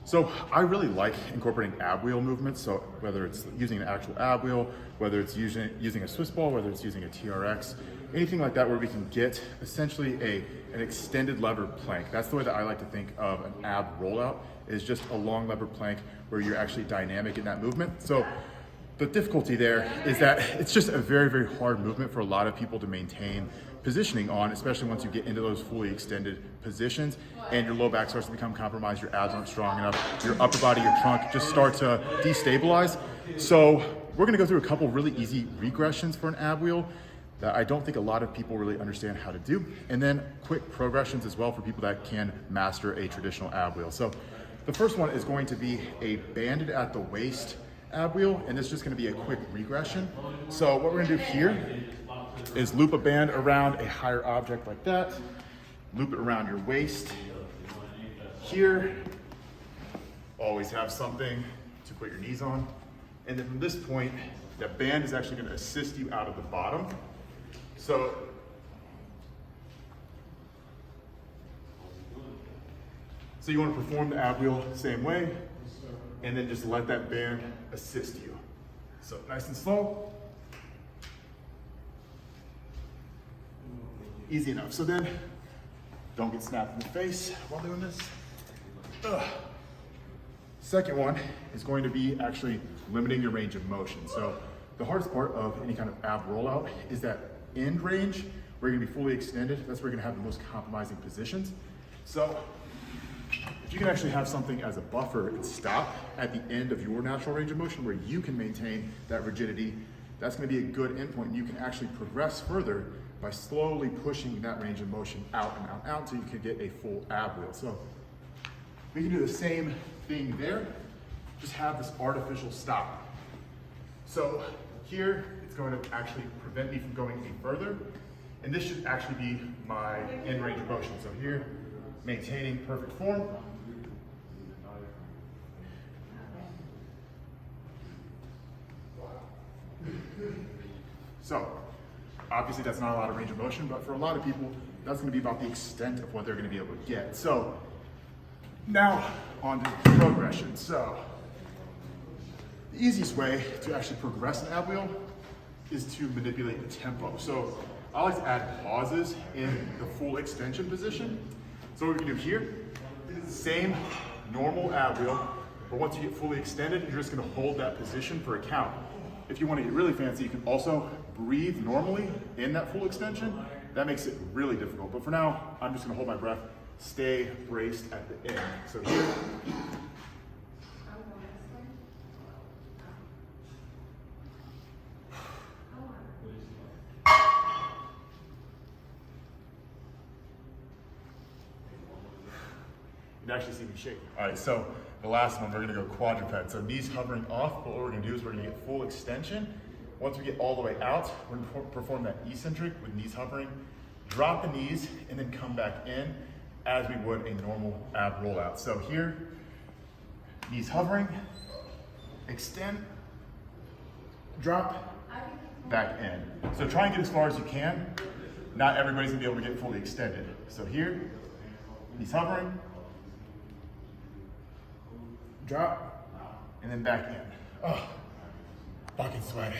So I really like incorporating ab wheel movements. So whether it's using an actual ab wheel, whether it's using a Swiss ball, whether it's using a TRX, anything like that where we can get essentially an extended lever plank. That's the way that I like to think of an ab rollout, is just a long lever plank where you're actually dynamic in that movement. So the difficulty there is that it's just a very, very hard movement for a lot of people to maintain positioning on, especially once you get into those fully extended positions and your low back starts to become compromised, your abs aren't strong enough, your upper body, your trunk just start to destabilize. So we're gonna go through a couple really easy regressions for an ab wheel that I don't think a lot of people really understand how to do. And then quick progressions as well for people that can master a traditional ab wheel. So the first one is going to be a banded at the waist ab wheel, and it's just gonna be a quick regression. So what we're gonna do here is loop a band around a higher object like that, loop it around your waist. Here, always have something to put your knees on. And then from this point, that band is actually gonna assist you out of the bottom. So you wanna perform the ab wheel the same way, and then just let that band assist you. So nice and slow. Easy enough. So then, don't get snapped in the face while doing this. Second one is going to be actually limiting your range of motion. So the hardest part of any kind of ab rollout is that end range, where you're gonna be fully extended. That's where you're gonna have the most compromising positions. So if you can actually have something as a buffer and stop at the end of your natural range of motion where you can maintain that rigidity, that's gonna be a good endpoint, and you can actually progress further by slowly pushing that range of motion out and out and out until you can get a full ab wheel. So we can do the same thing there, just have this artificial stop. So here, it's going to actually prevent me from going any further, and this should actually be my end range of motion. So here, maintaining perfect form. So, obviously that's not a lot of range of motion, but for a lot of people, that's gonna be about the extent of what they're gonna be able to get. So, now on to progression. So, the easiest way to actually progress an ab wheel is to manipulate the tempo. So, I like to add pauses in the full extension position. So what we can do here, same normal ab wheel, but once you get fully extended, you're just gonna hold that position for a count. If you wanna get really fancy, you can also breathe normally in that full extension. That makes it really difficult. But for now, I'm just gonna hold my breath, stay braced at the end. So here, you can actually see me shake. All right, so the last one, we're gonna go quadruped. So knees hovering off, but what we're gonna do is we're gonna get full extension. Once we get all the way out, we're gonna perform that eccentric with knees hovering, drop the knees, and then come back in as we would a normal ab rollout. So here, knees hovering, extend, drop, back in. So try and get as far as you can. Not everybody's gonna be able to get fully extended. So here, knees hovering, drop, and then back in. Oh, fucking sweating.